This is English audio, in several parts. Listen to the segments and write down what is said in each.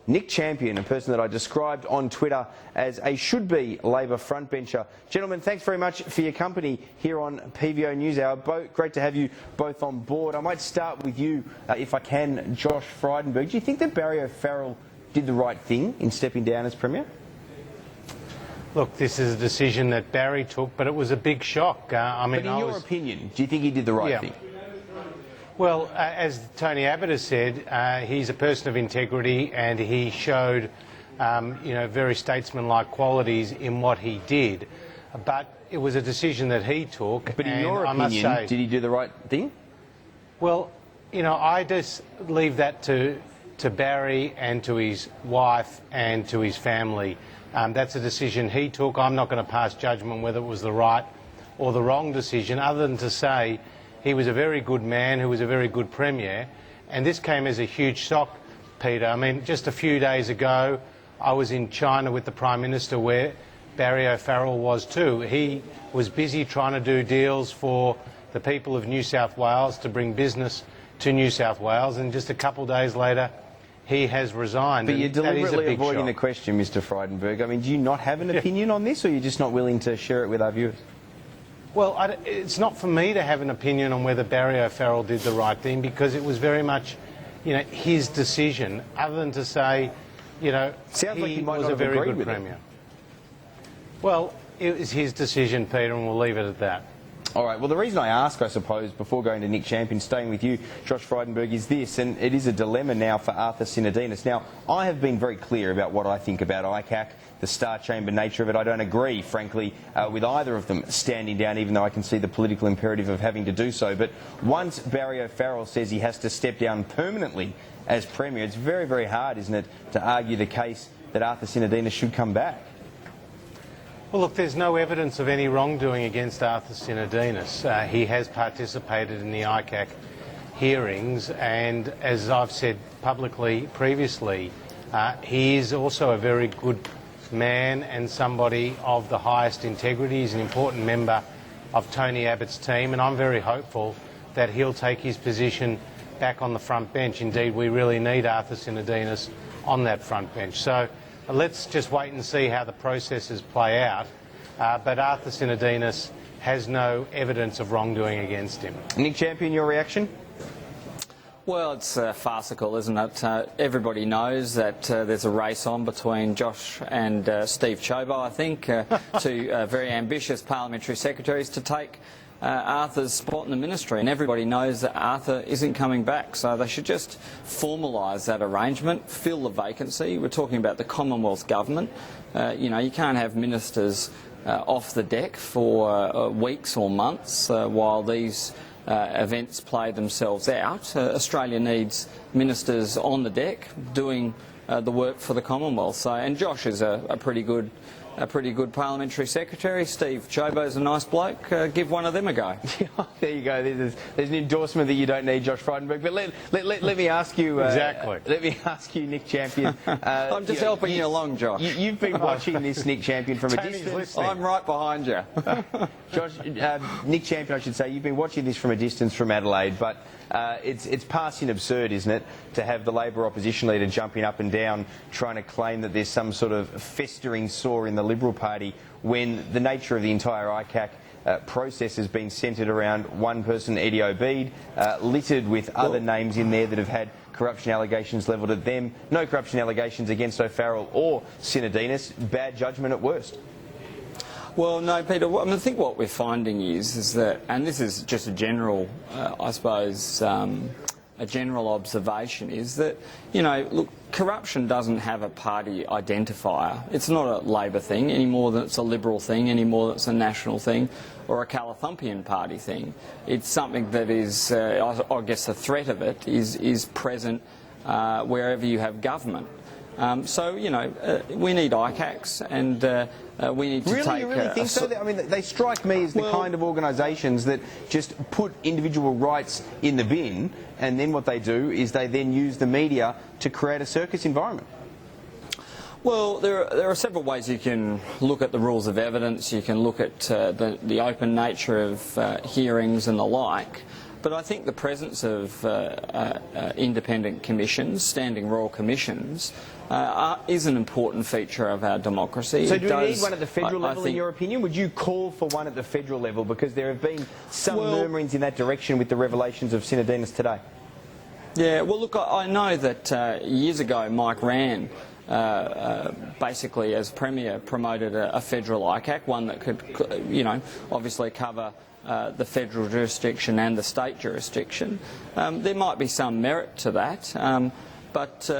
Nick Champion, a person that I described on Twitter as a should-be Labor frontbencher. Gentlemen, thanks very much for your company here on PVO NewsHour. Great to have you both on board. I might start with you, if I can, Josh Frydenberg. Do you think that Barry O'Farrell did the right thing in stepping down as Premier? Look, this is a decision that Barry took, but it was a big shock. But in your opinion, do you think he did the right thing? Well, as Tony Abbott has said, he's a person of integrity, and he showed, very statesman-like qualities in what he did. But it was a decision that he took. But in your opinion, did he do the right thing? Well, I just leave that to Barry and to his wife and to his family. That's a decision he took. I'm not going to pass judgment whether it was the right or the wrong decision, other than to say he was a very good man who was a very good Premier. And this came as a huge shock, Peter. I mean, just a few days ago, I was in China with the Prime Minister, where Barry O'Farrell was too. He was busy trying to do deals for the people of New South Wales to bring business to New South Wales, and just a couple of days later, he has resigned. But you're deliberately avoiding the question, Mr. Frydenberg. I mean, do you not have an opinion on this, or are you just not willing to share it with our viewers? Well, it's not for me to have an opinion on whether Barry O'Farrell did the right thing, because it was very much, his decision, other than to say, Sounds like he you might was not a very good with Premier. it. Well, it was his decision, Peter, and we'll leave it at that. All right, well, the reason I ask, I suppose, before going to Nick Champion, staying with you, Josh Frydenberg, is this, and it is a dilemma now for Arthur Sinodinos. Now, I have been very clear about what I think about ICAC, the star chamber nature of it. I don't agree, frankly, with either of them standing down, even though I can see the political imperative of having to do so. But once Barry O'Farrell says he has to step down permanently as Premier, it's very, very hard, isn't it, to argue the case that Arthur Sinodinos should come back. Well, look, there's no evidence of any wrongdoing against Arthur Sinodinos. He has participated in the ICAC hearings, and as I've said publicly previously, he is also a very good man and somebody of the highest integrity. He's an important member of Tony Abbott's team, and I'm very hopeful that he'll take his position back on the front bench. Indeed, we really need Arthur Sinodinos on that front bench. So let's just wait and see how the processes play out. But Arthur Sinodinos has no evidence of wrongdoing against him. Nick Champion, your reaction? Well, it's farcical, isn't it? Everybody knows that there's a race on between Josh and Steve Chobo, I think, two very ambitious parliamentary secretaries to take Arthur's spot in the ministry, and everybody knows that Arthur isn't coming back, so they should just formalise that arrangement, fill the vacancy. We're talking about the Commonwealth government. You can't have ministers off the deck for weeks or months while these events play themselves out. Australia needs ministers on the deck doing the work for the Commonwealth. So, and Josh is a pretty good parliamentary secretary. Steve Chobo's a nice bloke. Give one of them a go. There you go. There's an endorsement that you don't need, Josh Frydenberg. But let me ask you. Exactly. Let me ask you, Nick Champion. I'm just helping you along, Josh. You've been watching this, Nick Champion, from a distance. Listening. I'm right behind you. Josh, Nick Champion, I should say, you've been watching this from a distance from Adelaide, but it's passing absurd, isn't it, to have the Labor opposition leader jumping up and down trying to claim that there's some sort of festering sore in the Liberal Party, when the nature of the entire ICAC process has been centred around one person, Eddie Obeid, littered with other names in there that have had corruption allegations levelled at them. No corruption allegations against O'Farrell or Sinodinos. Bad judgment at worst. Well, no, Peter, I think what we're finding is that, and this is just a general, I suppose, a general observation, is that, look, corruption doesn't have a party identifier. It's not a Labor thing any more than it's a Liberal thing, any more than it's a National thing or a Calathumpian Party thing. It's something that is, I guess the threat of it is present wherever you have government. So, we need ICACs, and we need to take... You really think so? I mean, they strike me as the kind of organisations that just put individual rights in the bin, and then what they do is they then use the media to create a circus environment. Well, there are several ways you can look at the rules of evidence. You can look at the open nature of hearings and the like. But I think the presence of independent commissions, standing royal commissions, is an important feature of our democracy. So do we need one at the federal level, in your opinion? Would you call for one at the federal level? Because there have been some murmurings in that direction with the revelations of Sinodinos today. Yeah, well, look, I know that years ago Mike Rann, basically as Premier, promoted a federal ICAC, one that could, obviously cover the federal jurisdiction and the state jurisdiction. There might be some merit to that, but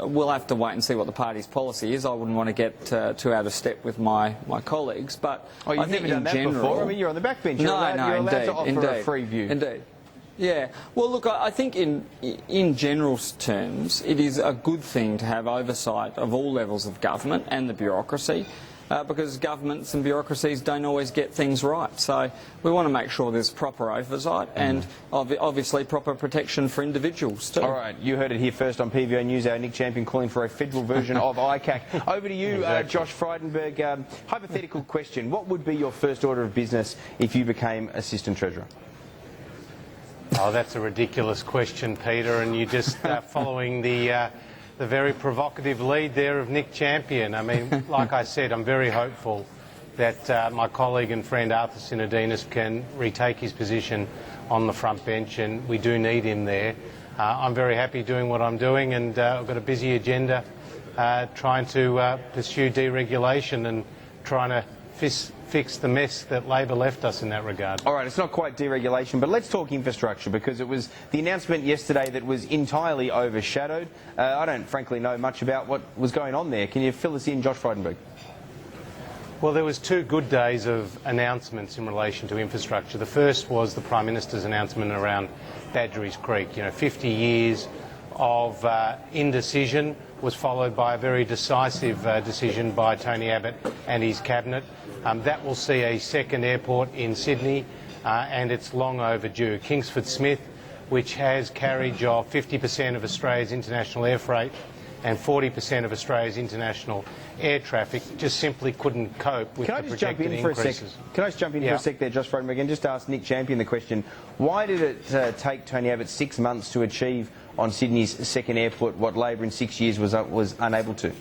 we'll have to wait and see what the party's policy is. I wouldn't want to get too out of step with my colleagues, but I think in general, before. I mean, you're on the backbench. You're allowed to offer a free view. Indeed. Yeah, well, look, I think in general terms, it is a good thing to have oversight of all levels of government and the bureaucracy, because governments and bureaucracies don't always get things right. So we want to make sure there's proper oversight and obviously proper protection for individuals too. All right, you heard it here first on PVO News. Our Nick Champion calling for a federal version of ICAC. Over to you, Josh Frydenberg. Hypothetical question: what would be your first order of business if you became Assistant Treasurer? Oh, that's a ridiculous question, Peter, and you're just following the very provocative lead there of Nick Champion. I mean, like I said, I'm very hopeful that my colleague and friend Arthur Sinodinos can retake his position on the front bench, and we do need him there. I'm very happy doing what I'm doing, and I've got a busy agenda trying to pursue deregulation and trying to fix the mess that Labor left us in that regard. All right, it's not quite deregulation, but let's talk infrastructure, because it was the announcement yesterday that was entirely overshadowed. I don't frankly know much about what was going on there. Can you fill us in, Josh Frydenberg? Well, there was 2 good days of announcements in relation to infrastructure. The first was the Prime Minister's announcement around Badgerys Creek. 50 years of indecision was followed by a very decisive decision by Tony Abbott and his cabinet. That will see a second airport in Sydney, and it's long overdue. Kingsford Smith, which has carriage of 50% of Australia's international air freight and 40% of Australia's international air traffic, just simply couldn't cope with the projected increases. Can I just jump in for a sec there, Josh Frydenberg, and just ask Nick Champion the question: why did it take Tony Abbott 6 months to achieve on Sydney's second airport what Labor in 6 years was unable to?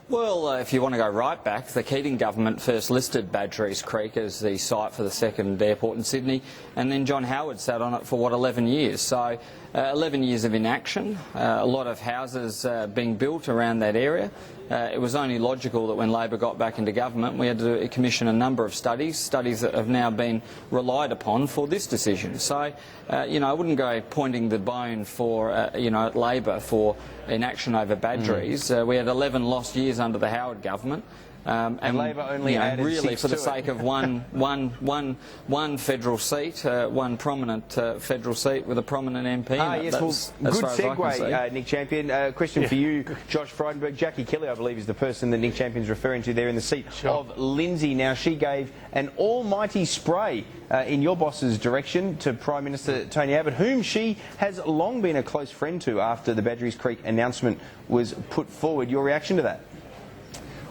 Well, if you want to go right back, the Keating government first listed Badgerys Creek as the site for the second airport in Sydney, and then John Howard sat on it for, 11 years. So 11 years of inaction, a lot of houses being built around that area. It was only logical that when Labor got back into government, we had to commission a number of studies that have now been relied upon for this decision. So, I wouldn't go pointing the bone for, at Labor for inaction over Badgerys. We had 11 lost years under the Howard government. And Labor only added really 6 for the to sake it. of one federal seat, one prominent federal seat with a prominent MP. Yes, well, good segue, Nick Champion. Question for you, Josh Frydenberg. Jackie Kelly, I believe, is the person that Nick Champion's referring to there in the seat of Lindsay. Now, she gave an almighty spray in your boss's direction to Prime Minister Tony Abbott, whom she has long been a close friend to after the Badgerys Creek announcement was put forward. Your reaction to that?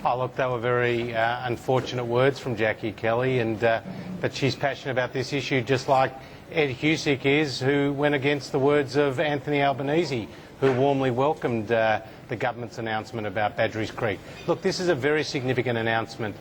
Oh, look, they were very unfortunate words from Jackie Kelly, but she's passionate about this issue, just like Ed Husick is, who went against the words of Anthony Albanese, who warmly welcomed the government's announcement about Badgerys Creek. Look, this is a very significant announcement,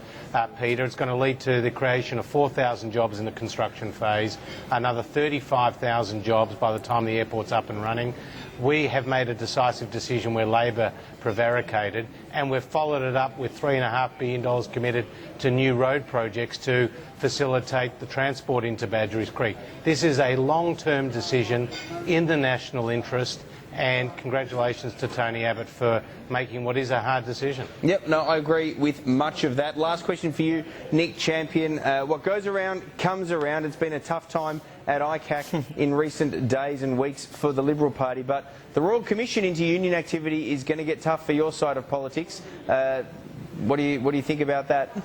Peter. It's going to lead to the creation of 4,000 jobs in the construction phase, another 35,000 jobs by the time the airport's up and running. We have made a decisive decision where Labor prevaricated, and we've followed it up with $3.5 billion committed to new road projects to facilitate the transport into Badgerys Creek. This is a long-term decision in the national interest, and congratulations to Tony Abbott for making what is a hard decision. Yep, no, I agree with much of that. Last question for you, Nick Champion. What goes around comes around. It's been a tough time at ICAC in recent days and weeks for the Liberal Party, but the Royal Commission into union activity is going to get tough for your side of politics. What do you think about that?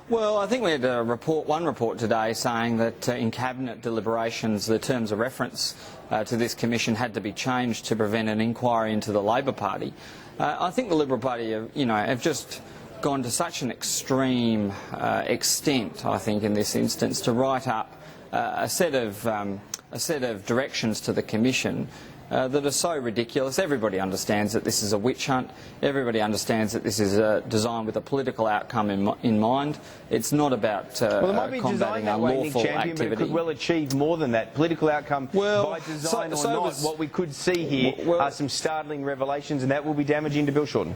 Well, I think we had one report today saying that in Cabinet deliberations the terms of reference to this commission had to be changed to prevent an inquiry into the Labor Party. I think the Liberal Party have just gone to such an extreme extent, I think, in this instance, to write up a set of directions to the Commission that are so ridiculous. Everybody understands that this is a witch hunt. Everybody understands that this is designed with a political outcome in mind. It's not about well, it might be combating designed that way, Nick unlawful Champion, activity. but it could well achieve more than that. Political outcome by design or not. What we could see here are some startling revelations, and that will be damaging to Bill Shorten.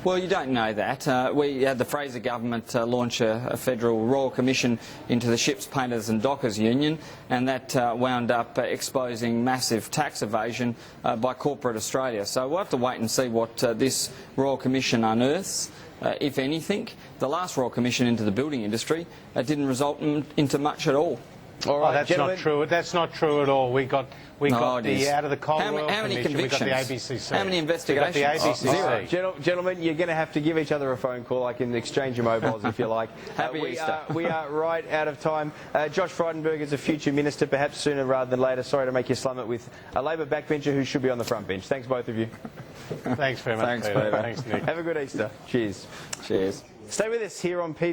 Well, you don't know that. We had the Fraser government launch a federal royal commission into the Ships Painters and Dockers Union, and that wound up exposing massive tax evasion by corporate Australia. So we'll have to wait and see what this royal commission unearths. If anything. The last royal commission into the building industry didn't result into much at all. All right, that's gentlemen. not true. That's not true at all. We got the out of the Coal Royal many Commission. We got the convictions? ABCC. How many investigations? We got the ABCC. Zero. Gentlemen, you're going to have to give each other a phone call. I can exchange your mobiles if you like. Happy Easter. We are right out of time. Josh Frydenberg is a future minister, perhaps sooner rather than later. Sorry to make you slum it with a Labor backbencher who should be on the front bench. Thanks, both of you. Thanks very much, Thanks, Peter. Peter. Thanks, Nick. Have a good Easter. Cheers. Cheers. Stay with us here on PVO.